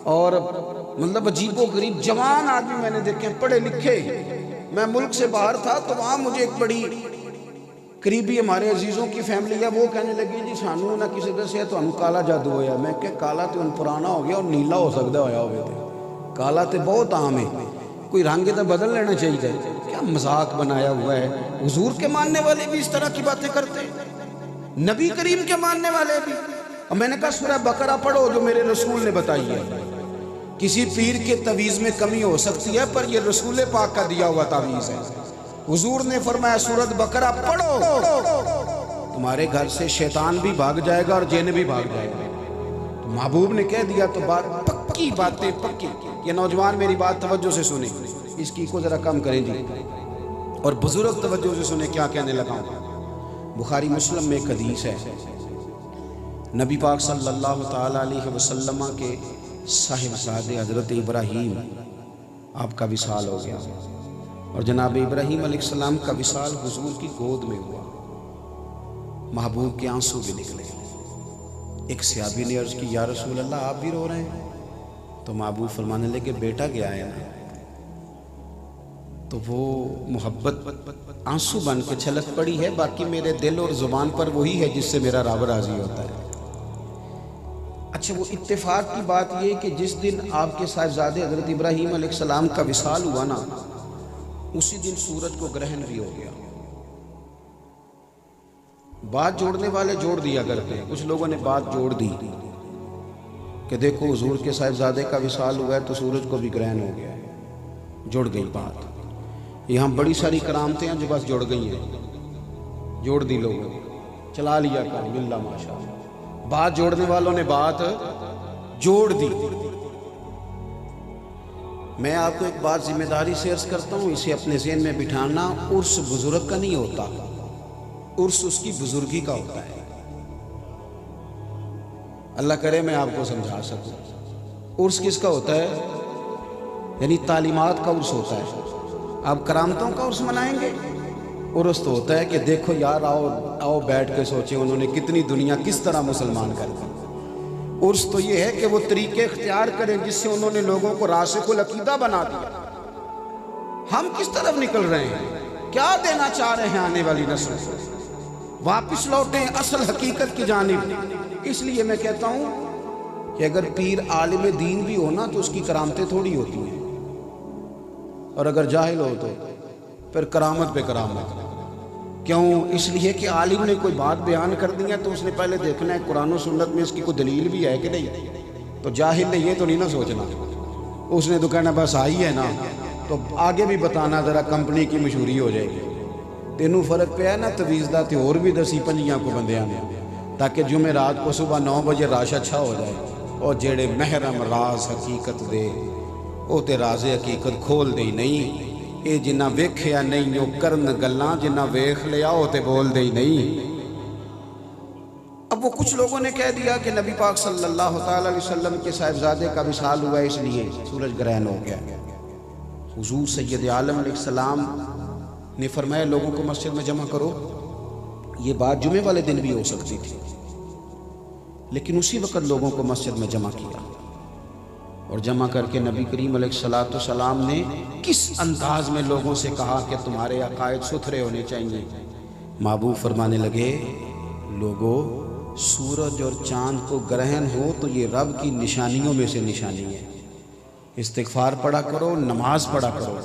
اور مطلب عجیب و غریب جوان آدمی میں نے دیکھے، پڑھے لکھے. میں ملک سے باہر تھا تو وہاں مجھے ایک بڑی قریبی ہمارے عزیزوں کی فیملی ہے، وہ کہنے لگی جی سانو نہ کسی دسیا تانوں کالا جادو ہویا. میں کہ کالا تو ان پرانا ہو گیا اور نیلا ہو سکتا ہویا ہوئے تھے، کالا تو بہت عام ہے، کوئی رنگ تو بدل لینا چاہیے. کیا مذاق بنایا ہوا ہے. حضور کے ماننے والے بھی اس طرح کی باتیں کرتے ہیں، نبی کریم کے ماننے والے بھی. اور میں نے کہا سورہ بقرہ پڑھو جو میرے رسول نے بتائی ہے. کسی پیر کے تعویذ میں کمی ہو سکتی ہے پر یہ رسول پاک کا دیا ہوا تعویذ ہے. حضور نے فرمایا سورۃ بقرہ پڑھو، تمہارے گھر سے شیطان بھی بھاگ جائے گا اور جن بھی بھاگ جائے گا. تو محبوب نے کہہ دیا تو بات پکی، باتیں پکی. یہ نوجوان میری بات توجہ سے سنیں، اس کی کو ذرا کم کریں جی، اور بزرگ توجہ سے سنیں کیا کہنے لگا ہوں. بخاری مسلم میں ایک حدیث ہے، نبی پاک صلی اللہ تعالی علیہ وسلم کے صاحبزادے حضرت ابراہیم آپ کا وصال ہو گیا، اور جناب ابراہیم علیہ السلام کا وصال حضور کی گود میں ہوا. محبوب کے آنسو بھی نکلے. ایک صحابی نے عرض کی یا رسول اللہ آپ بھی رو رہے ہیں؟ تو محبوب فرمانے لگے بیٹا گیا ہے نا. تو وہ محبت آنسو بن کے چھلک پڑی ہے، باقی میرے دل اور زبان پر وہی ہے جس سے میرا رب راضی ہوتا ہے. اچھا وہ اتفاق کی بات یہ کہ جس دن آپ کے صاحبزادے حضرت ابراہیم علیہ السلام کا وصال ہوا نا، اسی دن سورج کو گرہن بھی ہو گیا. بات جوڑنے والے جوڑ دیا کرتے ہیں، کچھ لوگوں نے بات جوڑ دی کہ دیکھو حضور کے صاحبزادے کا وصال ہوا ہے تو سورج کو بھی گرہن ہو گیا ہے. جڑ گئی بات. یہاں بڑی ساری کرامتیں ہیں جو بس جڑ گئی ہیں، جوڑ دی لوگوں نے، چلا لیا کام اللہ ماشاءاللہ. بات جوڑنے والوں نے بات جوڑ دی. میں آپ کو ایک بات ذمہ داری سے عرض کرتا ہوں، اسے اپنے ذہن میں بٹھانا، عرس بزرگ کا نہیں ہوتا، عرس اس کی بزرگی کا ہوتا ہے. اللہ کرے میں آپ کو سمجھا سکوں. عرس کس کا ہوتا ہے؟ یعنی تعلیمات کا عرس ہوتا ہے. آپ کرامتوں کا عرس منائیں گے؟ عرس تو ہوتا ہے کہ دیکھو یار آؤ بیٹھ کے سوچیں انہوں نے کتنی دنیا کس طرح مسلمان کر دی. عرس تو یہ ہے کہ وہ طریقے اختیار کریں جس سے انہوں نے لوگوں کو راسخ العقیدہ بنا دیا. ہم کس طرف نکل رہے ہیں؟ کیا دینا چاہ رہے ہیں آنے والی نسل کو؟ واپس لوٹیں اصل حقیقت کی جانب. اس لیے میں کہتا ہوں کہ اگر پیر عالم دین بھی ہونا تو اس کی کرامتیں تھوڑی ہوتی ہیں، اور اگر جاہل ہو تو پھر کرامت پہ کرامت. کیوں؟ اس لیے کہ عالم نے کوئی بات بیان کر دی ہے تو اس نے پہلے دیکھنا ہے قرآن و سنت میں اس کی کوئی دلیل بھی ہے کہ نہیں. تو جاہل نے یہ تو نہیں نہ سوچنا، اس نے تو کہنا بس آئی ہے نا، تو آگے بھی بتانا ذرا کمپنی کی مشہوری ہو جائے گی. تینوں فرق پہ ہے نا تویز دا تے اور بھی دسی پنجیاں کو بندیاں نے، تاکہ جمعہ رات کو صبح 9 بجے راش اچھا ہو جائے. اور جیڑے محرم راز حقیقت دے وہ تے راز حقیقت کھول دے ہی نہیں. اے جنہ ویکھیا نہیں وہ کرن گلاں، جنہ ویکھ لیا وہ تے بول دے ہی نہیں. اب وہ کچھ لوگوں نے کہہ دیا کہ نبی پاک صلی اللہ تعالی علیہ وسلم کے صاحبزادے کا وصال ہوا اس لیے سورج گرہن ہو گیا. حضور سید عالم علیہ السلام نے فرمایا لوگوں کو مسجد میں جمع کرو. یہ بات جمعے والے دن بھی ہو سکتی تھی، لیکن اسی وقت لوگوں کو مسجد میں جمع کیا، اور جمع کر کے نبی کریم علیہ السلام نے کس انداز میں لوگوں سے کہا کہ تمہارے عقائد ستھرے ہونے چاہیے. محبوب فرمانے لگے لوگو سورج اور چاند کو گرہن ہو تو یہ رب کی نشانیوں میں سے نشانی ہے. استغفار پڑھا کرو، نماز پڑھا کرو،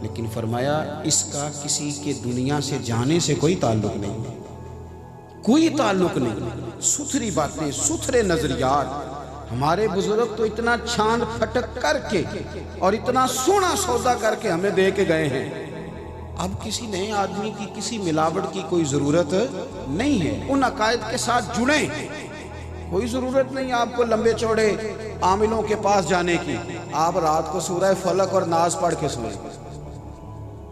لیکن فرمایا اس کا کسی کے دنیا سے جانے سے کوئی تعلق نہیں، کوئی تعلق نہیں. ستھری باتیں، ستھرے نظریات. ہمارے بزرگ تو اتنا چھاند پھٹک کر کے اور اتنا سونا سودا کر کے ہمیں دے کے گئے ہیں. اب کسی نئے آدمی کی کسی ملاوٹ کی کوئی ضرورت نہیں ہے. ان عقائد کے ساتھ جڑیں. کوئی ضرورت نہیں آپ کو لمبے چوڑے عاملوں کے پاس جانے کی. آپ رات کو سورہ فلق اور ناس پڑھ کے سوئیں.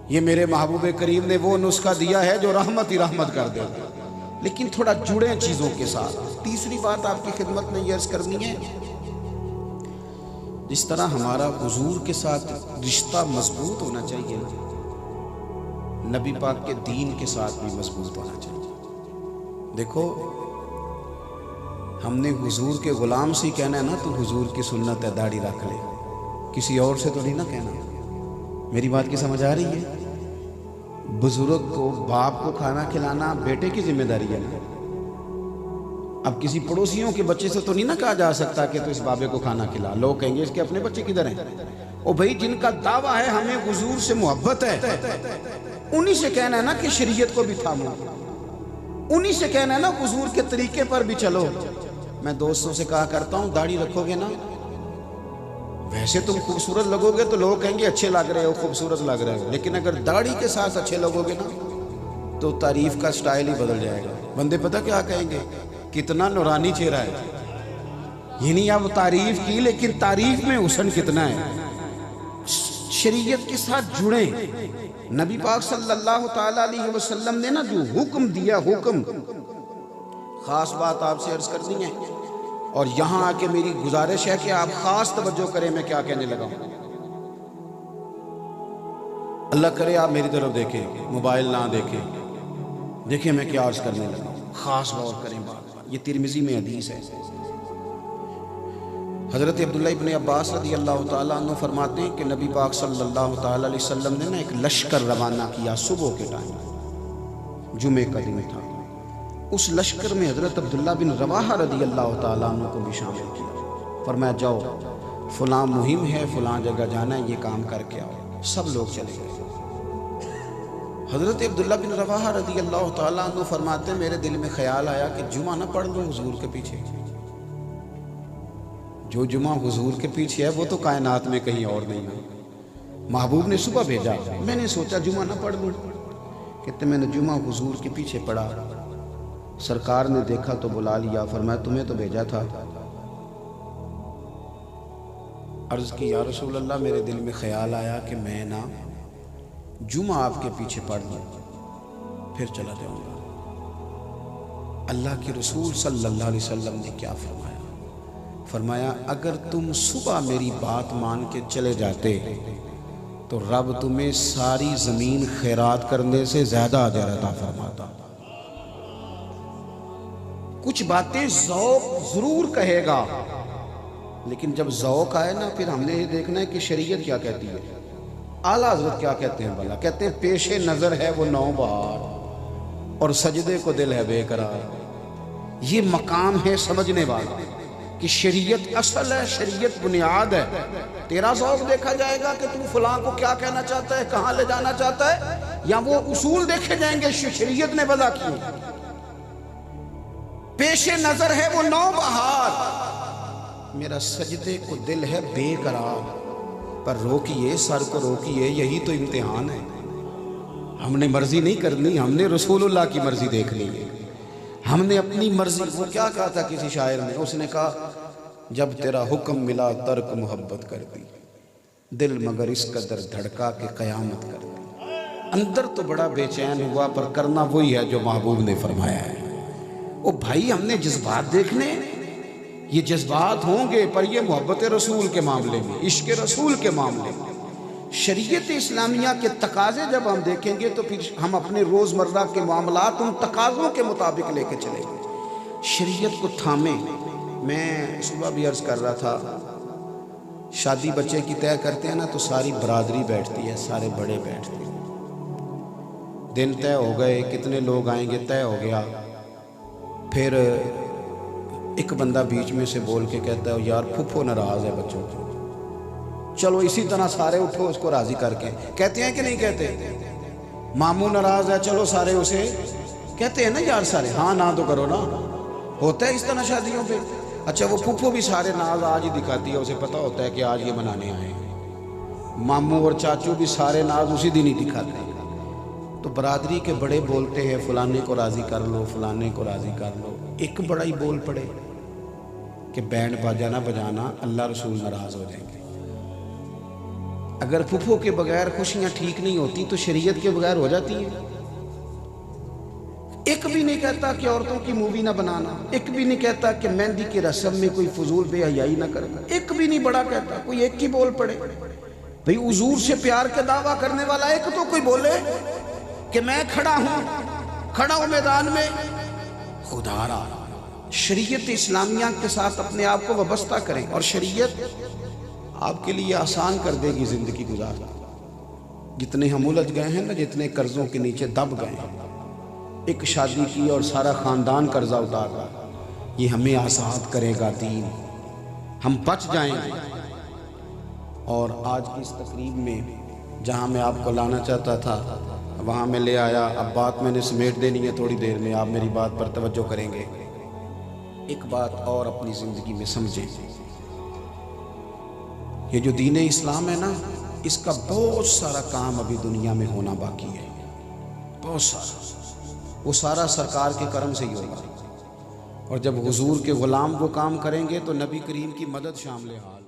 یہ میرے محبوب کریم نے وہ نسخہ دیا ہے جو رحمت ہی رحمت کر دے. لیکن تھوڑا جڑیں چیزوں کے ساتھ. تیسری بات آپ کی خدمت میں یہ عرض کرنی ہے، جس طرح ہمارا حضور کے ساتھ رشتہ مضبوط ہونا چاہیے نا، نبی پاک کے دین کے ساتھ بھی مضبوط ہونا چاہیے۔ دیکھو ہم نے حضور کے غلام سے کہنا ہے نا تو حضور کی سنت ہے داڑھی رکھ لے، کسی اور سے تو نہیں نا کہنا۔ میری بات کی سمجھ آ رہی ہے؟ بزرگ کو، باپ کو کھانا کھلانا بیٹے کی ذمہ داری ہے نا۔ اب کسی پڑوسیوں کے بچے سے تو نہیں نا کہا جا سکتا کہ تو اس بابے کو کھانا کھلا، لوگ کہیں گے اس کے اپنے بچے کدھر ہیں؟ او بھائی جن کا دعویٰ ہے ہمیں حضور سے محبت ہے، انہی سے کہنا ہے نا کہ شریعت کو بھی تھامو، انہی سے کہنا ہے نا حضور کے طریقے پر بھی چلو۔ میں دوستوں سے کہا کرتا ہوں داڑھی رکھو گے نا، ویسے تم خوبصورت لگو گے تو لوگ کہیں گے اچھے لگ رہے ہو، خوبصورت لگ رہے ہو، لیکن اگر داڑھی کے ساتھ اچھے لگو گے نا تو تعریف کا سٹائل ہی بدل جائے گا۔ بندے پتہ کیا کہیں گے؟ کتنا نورانی چہرہ ہے، یعنی اب تعریف کی لیکن تعریف میں حسن کتنا ہے۔ شریعت کے ساتھ جڑیں۔ نبی پاک صلی اللہ تعالیٰ علیہ وسلم نے نا جو حکم دیا، حکم، خاص بات آپ سے عرض کرنی ہے اور یہاں آ کے میری گزارش ہے کہ آپ خاص توجہ کریں میں کیا کہنے لگا ہوں۔ اللہ کرے آپ میری طرف دیکھیں، موبائل نہ دیکھیں میں کیا عرض کرنے لگا ہوں، خاص غور کریں بات۔ یہ ترمذی میں حدیث ہے۔ حضرت عبداللہ ابن عباس رضی اللہ تعالیٰ عنہ فرماتے ہیں کہ نبی پاک صلی اللہ تعالیٰ علیہ وسلم نے نا ایک لشکر روانہ کیا صبح کے ٹائم، جمعے کا دن تھا۔ اس لشکر میں حضرت عبداللہ بن رواحہ رضی اللہ تعالیٰ عنہ کو بھی شامل کیا، فرمایا جاؤ فلاں مہم ہے، فلاں جگہ جانا ہے، یہ کام کر کے آؤ۔ سب لوگ چلے گئے۔ حضرت عبداللہ بن رواحہ رضی اللہ تعالیٰ عنہ فرماتے ہیں میرے دل میں خیال آیا کہ جمعہ نہ پڑھ لوں حضور کے پیچھے، جو جمعہ حضور کے پیچھے ہے وہ تو کائنات میں کہیں اور نہیں ہے۔ محبوب نے صبح بھیجا، میں نے سوچا جمعہ نہ پڑھ لوں، کہتے میں نے جمعہ حضور کے پیچھے پڑھا، سرکار نے دیکھا تو بلا لیا، فرمایا تمہیں تو بھیجا تھا۔ عرض کی یا رسول اللہ میرے دل میں خیال آیا کہ میں نا جمعہ آپ کے پیچھے پڑھ لوں پھر چلا جاؤں گا۔ اللہ کے رسول صلی اللہ علیہ وسلم نے کیا فرمایا اگر تم صبح میری بات مان کے چلے جاتے تو رب تمہیں ساری زمین خیرات کرنے سے زیادہ اجر عطا فرماتا۔ کچھ باتیں ذوق ضرور کہے گا، لیکن جب ذوق آئے نا پھر ہم نے یہ دیکھنا ہے کہ شریعت کیا کہتی ہے۔ اعلیٰ حضرت کیا کہتے ہیں بھلا؟ کہتے ہیں پیش نظر ہے وہ نو بہار اور سجدے کو دل ہے بے قرار۔ یہ مقام ہے سمجھنے والا کہ شریعت اصل ہے، شریعت بنیاد ہے۔ تیرا ذوق دیکھا جائے گا کہ تو فلاں کو کیا کہنا چاہتا ہے، کہاں لے جانا چاہتا ہے، یا وہ اصول دیکھے جائیں گے شریعت نے وضع کیے۔ پیش نظر ہے وہ نو بہار، میرا سجدے کو دل ہے بے قرار۔ پر روکیے، سر کو روکیے، یہی تو امتحان ہے۔ ہم نے مرضی نہیں کرنی، ہم نے رسول اللہ کی مرضی دیکھنی ہے۔ ہم نے اپنی مرضی، وہ کیا کہا تھا کسی شاعر نے، اس نے کہا جب تیرا حکم ملا ترک محبت کر دی، دل مگر اس قدر دھڑکا کہ قیامت کر دی۔ اندر تو بڑا بے چین ہوا پر کرنا وہی ہے جو محبوب نے فرمایا ہے۔ او بھائی ہم نے جذبات دیکھنے، یہ جذبات ہوں گے پر یہ محبت رسول کے معاملے میں، عشق رسول کے معاملے میں، شریعت اسلامیہ کے تقاضے جب ہم دیکھیں گے تو پھر ہم اپنے روزمرہ کے معاملات ان تقاضوں کے مطابق لے کے چلیں گے۔ شریعت کو تھامیں۔ میں صبح بھی عرض کر رہا تھا، شادی بچے کی طے کرتے ہیں نا تو ساری برادری بیٹھتی ہے، سارے بڑے بیٹھتے ہیں، دن طے ہو گئے، کتنے لوگ آئیں گے طے ہو گیا، پھر ایک بندہ بیچ میں سے بول کے کہتا ہے یار پھپھو ناراض ہے بچوں کو، چلو اسی طرح سارے اٹھو اس کو راضی کر کے، کہتے ہیں کہ نہیں کہتے؟ ماموں ناراض ہے، چلو سارے اسے کہتے ہیں نا یار سارے، ہاں نہ تو کرو نا، ہوتا ہے اس طرح شادیوں پہ۔ اچھا وہ پھپھو بھی سارے ناز آج ہی دکھاتی ہے، اسے پتہ ہوتا ہے کہ آج یہ منانے آئے ہیں، ماموں اور چاچو بھی سارے ناز اسی دن ہی دکھاتے ہیں۔ تو برادری کے بڑے بولتے ہیں فلانے کو راضی کر لو، فلانے کو راضی کر لو، ایک بڑا ہی بول پڑے کہ بینڈ باجا نہ بجانا، اللہ رسول ناراض ہو جائیں گے۔ اگر پھپھو کے بغیر خوشیاں ٹھیک نہیں ہوتی تو شریعت کے بغیر ہو جاتی ہیں۔ ایک بھی نہیں کہتا کہ عورتوں کی مووی نہ بنانا، ایک بھی نہیں کہتا کہ مہندی کی رسم میں کوئی فضول بے حیائی نہ کرنا، ایک بھی نہیں بڑا کہتا، کوئی ایک ہی بول پڑے۔ بھئی حضور سے پیار کا دعویٰ کرنے والا ایک تو کوئی بولے، کہ میں کھڑا ہوں میدان میں، خدا را شریعت اسلامیہ کے ساتھ اپنے آپ کو وابستہ کریں، اور شریعت آپ کے لیے آسان کر دے گی زندگی گزارنا۔ جتنے ہم الجھ گئے ہیں نا، جتنے قرضوں کے نیچے دب گئے ہیں، ایک شادی کی اور سارا خاندان قرضہ اتار رہا، یہ ہمیں آزاد کرے گا دین، ہم بچ جائیں گے۔ اور آج کی اس تقریب میں جہاں میں آپ کو لانا چاہتا تھا وہاں میں لے آیا۔ اب بات میں نے سمیٹ دینی ہے، تھوڑی دیر میں آپ میری بات پر توجہ کریں گے۔ ایک بات اور اپنی زندگی میں سمجھیں، یہ جو دین اسلام ہے نا، اس کا بہت سارا کام ابھی دنیا میں ہونا باقی ہے، بہت سارا، وہ سارا سرکار کے کرم سے ہی ہوگا۔ اور جب حضور کے غلام وہ کام کریں گے تو نبی کریم کی مدد شامل حال